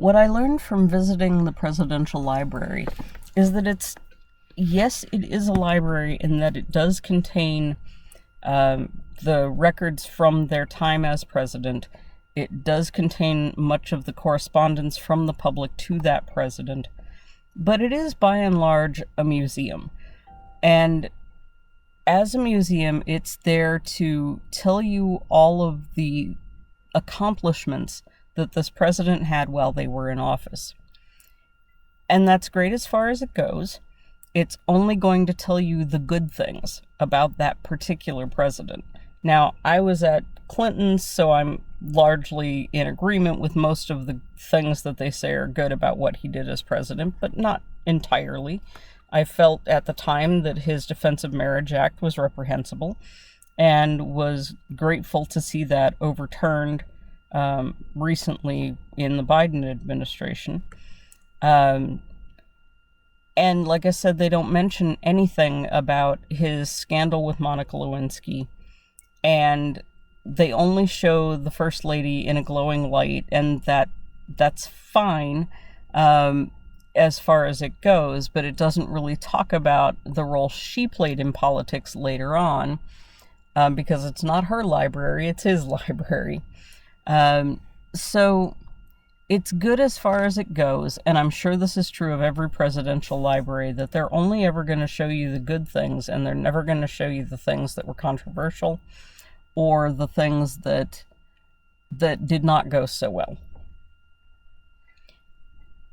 What I learned from visiting the presidential library is that yes, it is a library in that it does contain the records from their time as president. It does contain much of the correspondence from the public to that president, but it is by and large a museum. And as a museum, it's there to tell you all of the accomplishments that this president had while they were in office. And that's great as far as it goes. It's only going to tell you the good things about that particular president. Now, I was at Clinton's, so I'm largely in agreement with most of the things that they say are good about what he did as president, but not entirely. I felt at the time that his Defense of Marriage Act was reprehensible and was grateful to see that overturned recently in the Biden administration. And like I said, they don't mention anything about his scandal with Monica Lewinsky, and they only show the First Lady in a glowing light, and that's fine as far as it goes, but it doesn't really talk about the role she played in politics later on, because it's not her library, it's his library. So it's good as far as it goes, and I'm sure this is true of every presidential library, that they're only ever going to show you the good things, and they're never going to show you the things that were controversial or the things that did not go so well.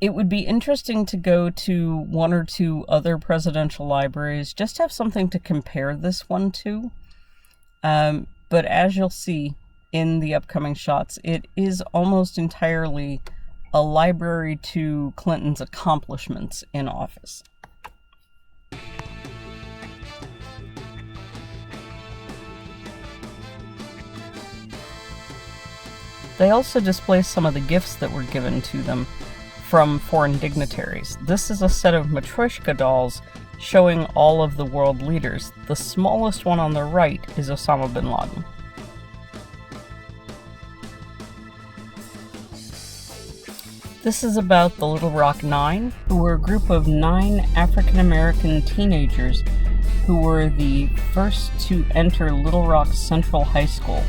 It would be interesting to go to one or two other presidential libraries, just to have something to compare this one to. But as you'll see in the upcoming shots, it is almost entirely a library to Clinton's accomplishments in office. They also display some of the gifts that were given to them from foreign dignitaries. This is a set of Matryoshka dolls showing all of the world leaders. The smallest one on the right is Osama bin Laden. This is about the Little Rock Nine, who were a group of 9 African-American teenagers who were the first to enter Little Rock Central High School.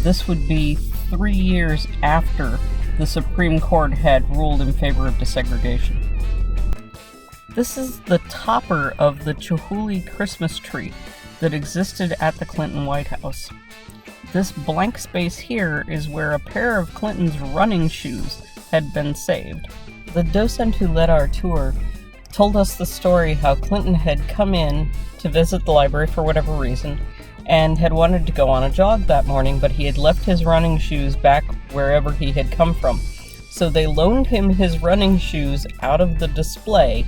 This would be 3 years after the Supreme Court had ruled in favor of desegregation. This is the topper of the Chihuly Christmas tree that existed at the Clinton White House. This blank space here is where a pair of Clinton's running shoes had been saved. The docent who led our tour told us the story how Clinton had come in to visit the library for whatever reason and had wanted to go on a jog that morning, but he had left his running shoes back wherever he had come from. So they loaned him his running shoes out of the display,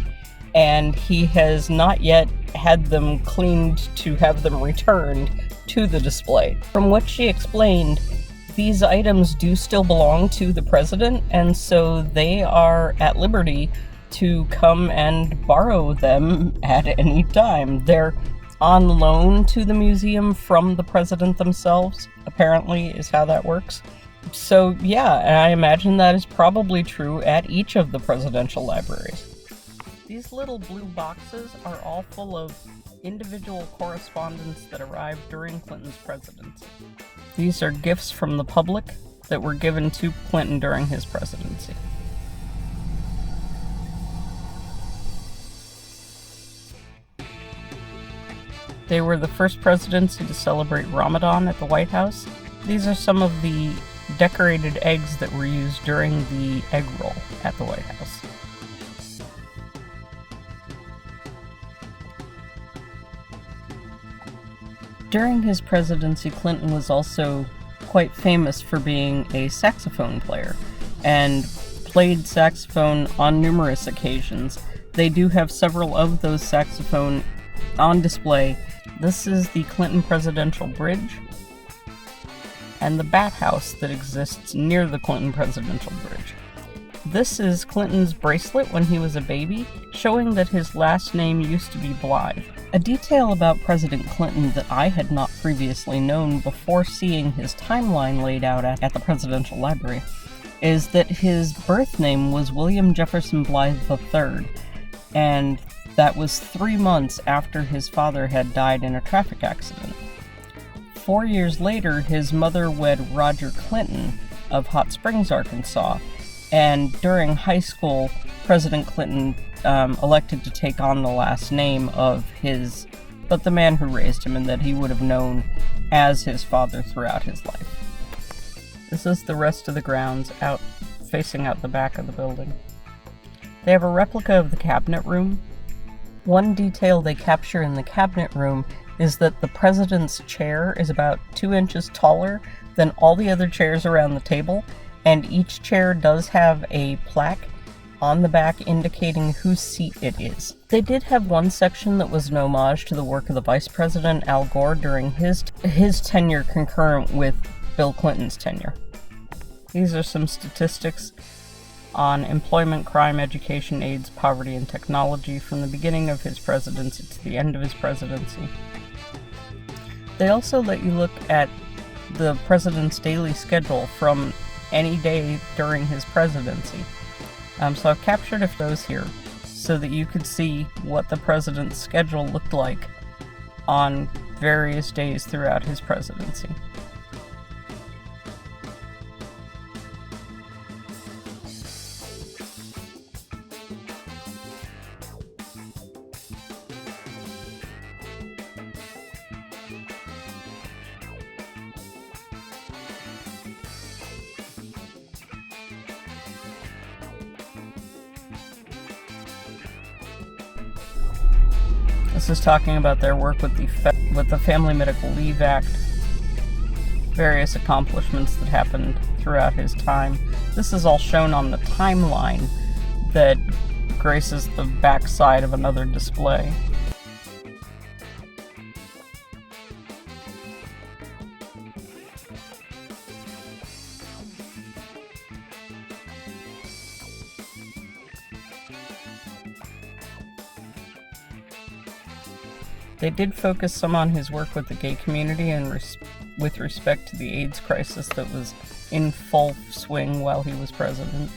and he has not yet had them cleaned to have them returned to the display. From what she explained, these items do still belong to the president, and so they are at liberty to come and borrow them at any time. They're on loan to the museum from the president themselves, apparently, is how that works. So yeah, and I imagine that is probably true at each of the presidential libraries. These little blue boxes are all full of individual correspondence that arrived during Clinton's presidency. These are gifts from the public that were given to Clinton during his presidency. They were the first presidency to celebrate Ramadan at the White House. These are some of the decorated eggs that were used during the egg roll at the White House. During his presidency, Clinton was also quite famous for being a saxophone player and played saxophone on numerous occasions. They do have several of those saxophone on display. This is the Clinton Presidential Bridge and the bat house that exists near the Clinton Presidential Bridge. This is Clinton's bracelet when he was a baby, showing that his last name used to be Blythe. A detail about President Clinton that I had not previously known before seeing his timeline laid out at the Presidential Library is that his birth name was William Jefferson Blythe III, and that was 3 months after his father had died in a traffic accident. 4 years later, his mother wed Roger Clinton of Hot Springs, Arkansas, and during high school, President Clinton elected to take on the last name of the man who raised him and that he would have known as his father throughout his life. This is the rest of the grounds facing out the back of the building. They have a replica of the cabinet room. One detail they capture in the cabinet room is that the president's chair is about 2 inches taller than all the other chairs around the table, and each chair does have a plaque on the back indicating whose seat it is. They did have one section that was an homage to the work of the Vice President Al Gore during his tenure concurrent with Bill Clinton's tenure. These are some statistics on employment, crime, education, AIDS, poverty, and technology from the beginning of his presidency to the end of his presidency. They also let you look at the president's daily schedule from any day during his presidency. So I've captured a few of those here so that you could see what the president's schedule looked like on various days throughout his presidency. This is talking about their work with the Family Medical Leave Act, various accomplishments that happened throughout his time. This is all shown on the timeline that graces the backside of another display. They did focus some on his work with the gay community and with respect to the AIDS crisis that was in full swing while he was president.